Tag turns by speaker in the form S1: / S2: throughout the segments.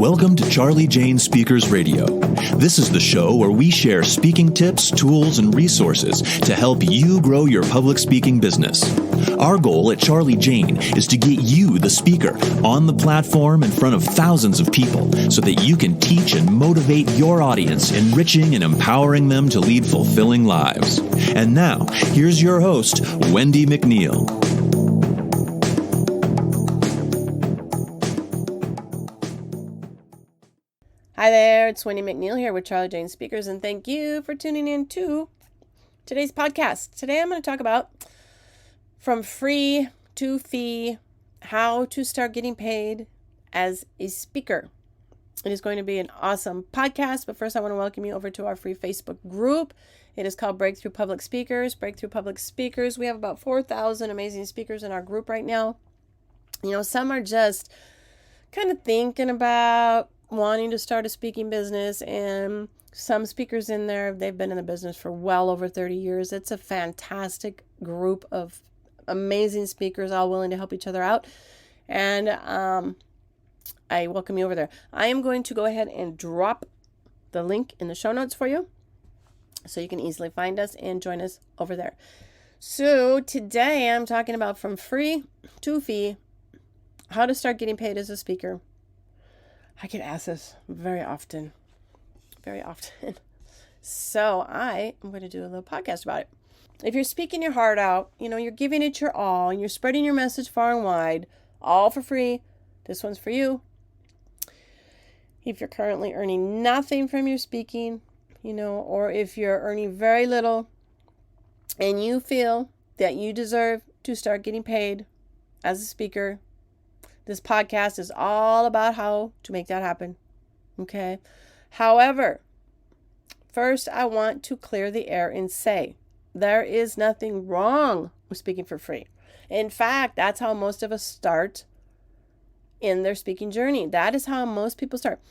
S1: Welcome to Charlie Jane Speakers Radio. This is the show where we share speaking tips, tools, and resources to help you grow your public speaking business. Our goal at Charlie Jane is to get you, the speaker, on the platform in front of thousands of people so that you can teach and motivate your audience, enriching and empowering them to lead fulfilling lives. And now, here's your host, Wendi McNeil.
S2: Hi there, it's Wendi McNeil here with Charlie Jane Speakers, and thank you for tuning in to today's podcast. Today I'm going to talk about from free to fee, how to start getting paid as a speaker. It is going to be an awesome podcast, but first I want to welcome you over to our free Facebook group. It is called Breakthrough Public Speakers. Breakthrough Public Speakers. We have about 4,000 amazing speakers in our group right now. You know, some are just kind of thinking about wanting to start a speaking business, and some speakers in there, they've been in the business for well over 30 years. It's a fantastic group of amazing speakers, all willing to help each other out. And I welcome you over there. I am going to go ahead and drop the link in the show notes for you so you can easily find us and join us over there. So today I'm talking about from free to fee, how to start getting paid as a speaker. I get asked this very often. So I am going to do a little podcast about it. If you're speaking your heart out, you know, you're giving it your all, and you're spreading your message far and wide, all for free, this one's for you. If you're currently earning nothing from your speaking, you know, or if you're earning very little and you feel that you deserve to start getting paid as a speaker, this podcast is all about how to make that happen. Okay. However, first I want to clear the air and say there is nothing wrong with speaking for free. In fact, that's how most of us start in their speaking journey. That is how most people start.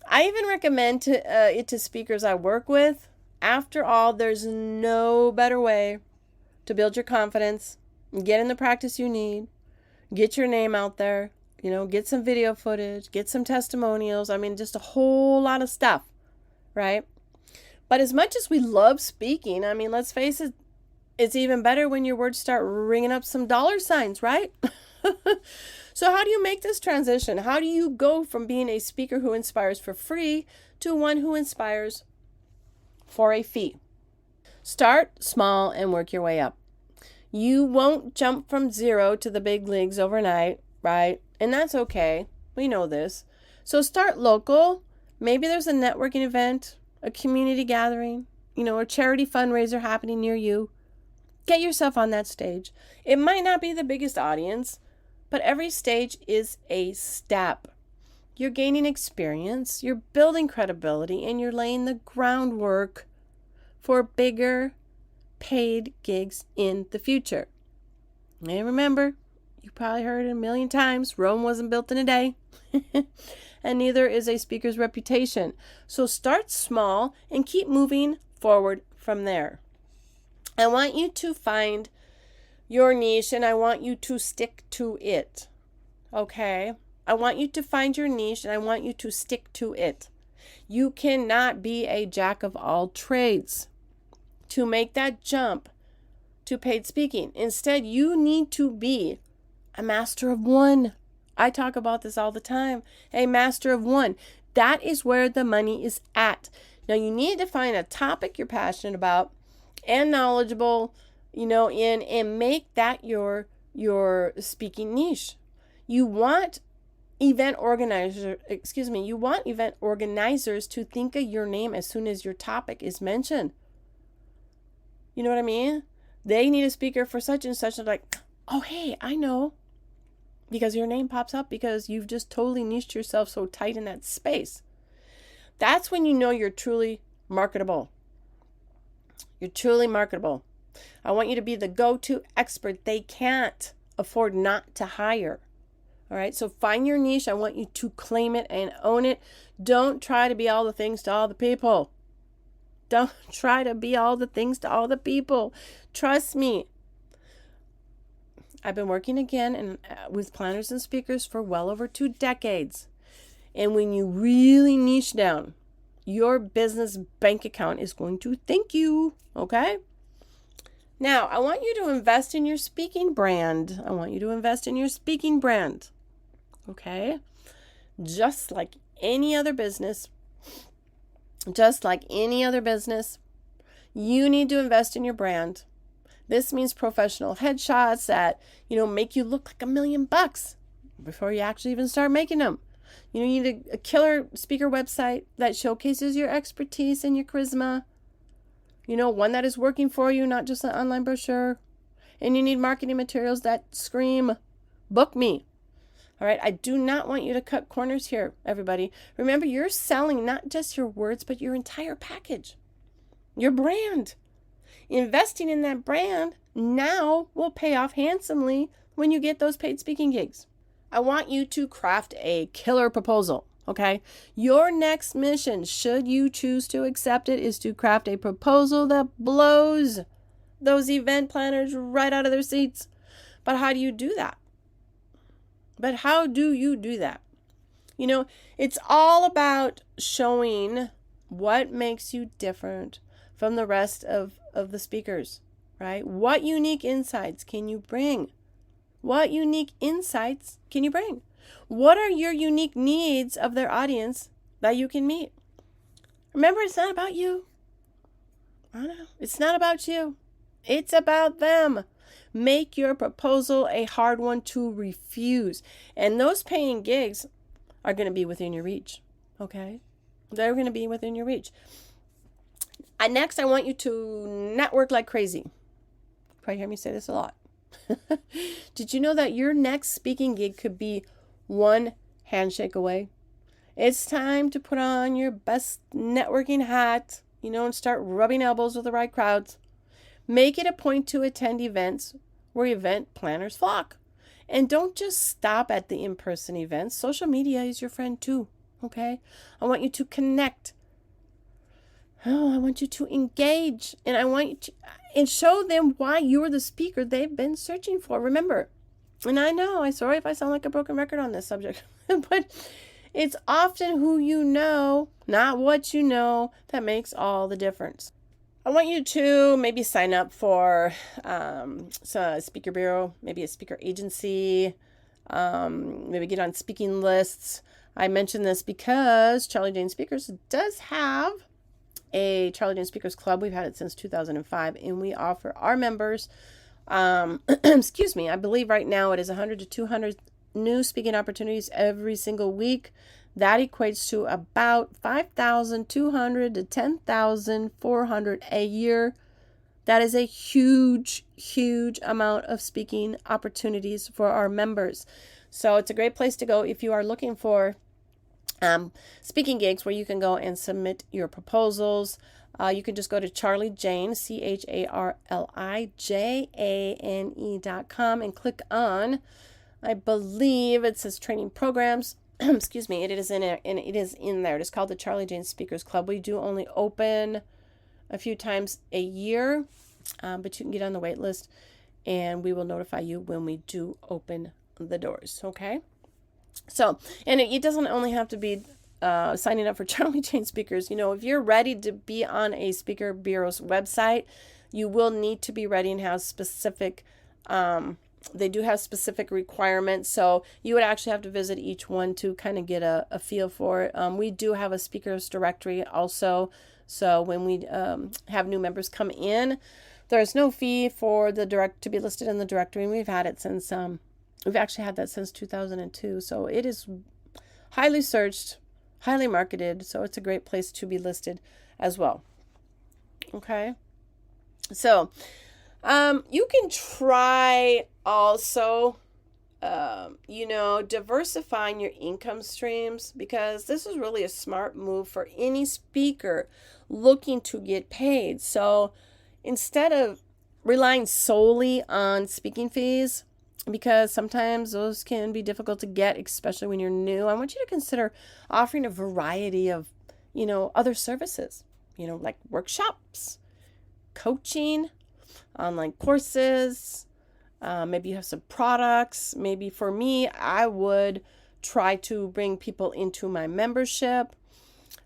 S2: I even recommend it to speakers I work with. After all, there's no better way to build your confidence, get in the practice you need, get your name out there, you know, get some video footage, get some testimonials. I mean, just a whole lot of stuff, right? But as much as we love speaking, I mean, let's face it, it's even better when your words start ringing up some dollar signs, right? So how do you make this transition? How do you go from being a speaker who inspires for free to one who inspires for a fee? Start small and work your way up. You won't jump from zero to the big leagues overnight, right? And that's okay. We know this. So start local. Maybe there's a networking event, a community gathering, you know, a charity fundraiser happening near you. Get yourself on that stage. It might not be the biggest audience, but every stage is a step. You're gaining experience, you're building credibility, and you're laying the groundwork for bigger paid gigs in the future. And remember, you probably heard it a million times, Rome wasn't built in a day. And neither is a speaker's reputation. So start small and keep moving forward from there. I want you to find your niche and I want you to stick to it. Okay? I want you to find your niche and I want you to stick to it. You cannot be a jack of all trades to make that jump to paid speaking. Instead, you need to be a master of one. I talk about this all the time. A master of one. That is where the money is at. Now, you need to find a topic you're passionate about and knowledgeable, you know, in and make that your speaking niche. You want event organizers to think of your name as soon as your topic is mentioned. You know what I mean? They need a speaker for such and such. And like, oh, hey, I know. Because your name pops up because you've just totally niched yourself so tight in that space. That's when you know you're truly marketable. You're truly marketable. I want you to be the go-to expert they can't afford not to hire. All right, so find your niche. I want you to claim it and own it. Don't try to be all the things to all the people. Don't try to be all the things to all the people. Trust me. I've been working again with planners and speakers for well over 2 decades. And when you really niche down, your business bank account is going to thank you, okay? Now, I want you to invest in your speaking brand. Okay? Just like any other business, you need to invest in your brand. This means professional headshots that, make you look like $1 million before you actually even start making them. You need a killer speaker website that showcases your expertise and your charisma. One that is working for you, not just an online brochure. And you need marketing materials that scream, book me. All right. I do not want you to cut corners here, everybody. Remember, you're selling not just your words, but your entire package, your brand. Investing in that brand now will pay off handsomely when you get those paid speaking gigs. I want you to craft a killer proposal, okay? Your next mission, should you choose to accept it, is to craft a proposal that blows those event planners right out of their seats. But how do you do that? It's all about showing what makes you different from the rest of the speakers, right? What unique insights can you bring? What are your unique needs of their audience that you can meet? Remember, it's not about you. I know. It's not about you. It's about them. Make your proposal a hard one to refuse. And those paying gigs are going to be within your reach, okay? They're going to be within your reach. Next, I want you to network like crazy. Probably hear me say this a lot. Did you know that your next speaking gig could be one handshake away? It's time to put on your best networking hat, and start rubbing elbows with the right crowds. Make it a point to attend events where event planners flock. And don't just stop at the in-person events. Social media is your friend too, okay? I want you to connect. I want you to engage. And I want you to show them why you're the speaker they've been searching for. Remember, and I'm sorry if I sound like a broken record on this subject, but it's often who you know, not what you know, that makes all the difference. I want you to maybe sign up for a speaker bureau, maybe a speaker agency, maybe get on speaking lists. I mention this because Charlie Jane Speakers does have a Charlie Jane Speakers Club. We've had it since 2005, and we offer our members, I believe right now it is 100 to 200 new speaking opportunities every single week. That equates to about 5,200 to 10,400 a year. That is a huge, huge amount of speaking opportunities for our members. So it's a great place to go if you are looking for speaking gigs where you can go and submit your proposals. You can just go to Charlie Jane, CharlieJane.com and click on, I believe it says training programs. Excuse me, it is in there. It is called the Charlie Jane Speakers Club. We do only open a few times a year, but you can get on the wait list and we will notify you when we do open the doors, okay? So, and it doesn't only have to be signing up for Charlie Jane Speakers. If you're ready to be on a speaker bureau's website, you will need to be ready and have specific they do have specific requirements, so you would actually have to visit each one to kind of get a feel for it. We do have a speakers directory also, so when we have new members come in, there's no fee for to be listed in the directory, and we've had it since we've actually had that since 2002. So it is highly searched, highly marketed, so it's a great place to be listed as well. Okay, so you can try also, diversifying your income streams, because this is really a smart move for any speaker looking to get paid. So instead of relying solely on speaking fees, because sometimes those can be difficult to get, especially when you're new, I want you to consider offering a variety of, other services, like workshops, coaching, online courses. Maybe you have some products. Maybe for me, I would try to bring people into my membership.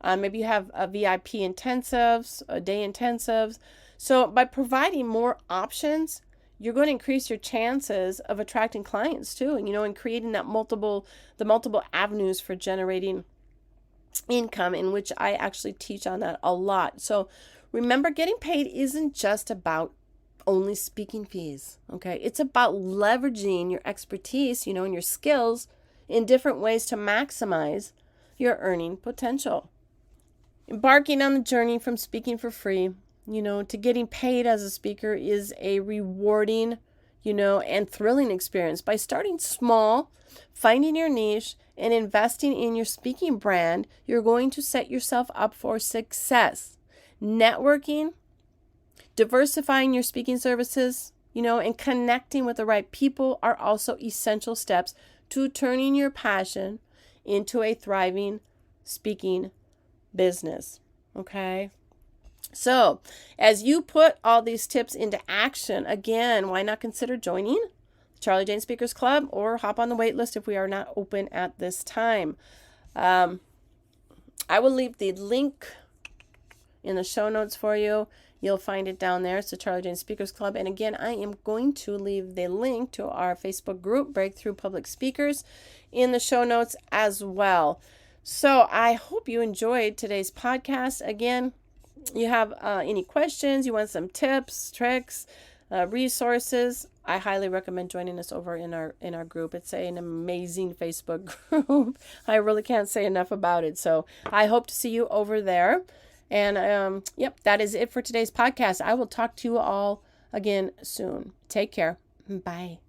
S2: Maybe you have a VIP intensives, a day intensives. So by providing more options, you're going to increase your chances of attracting clients too, and creating the multiple avenues for generating income, in which I actually teach on that a lot. So remember, getting paid isn't just about only speaking fees, okay? It's about leveraging your expertise, and your skills in different ways to maximize your earning potential. Embarking on the journey from speaking for free, to getting paid as a speaker is a rewarding, and thrilling experience. By starting small, finding your niche, and investing in your speaking brand, you're going to set yourself up for success. Networking, diversifying your speaking services, and connecting with the right people are also essential steps to turning your passion into a thriving speaking business. Okay? So, as you put all these tips into action, again, why not consider joining the Charlie Jane Speakers Club, or hop on the wait list if we are not open at this time. I will leave the link in the show notes for you. You'll find it down there. It's the Charlie Jane Speakers Club. And again, I am going to leave the link to our Facebook group, Breakthrough Public Speakers, in the show notes as well. So I hope you enjoyed today's podcast. Again, you have any questions, you want some tips, tricks, resources, I highly recommend joining us over in our group. It's an amazing Facebook group. I really can't say enough about it. So I hope to see you over there. And that is it for today's podcast. I will talk to you all again soon. Take care. Bye.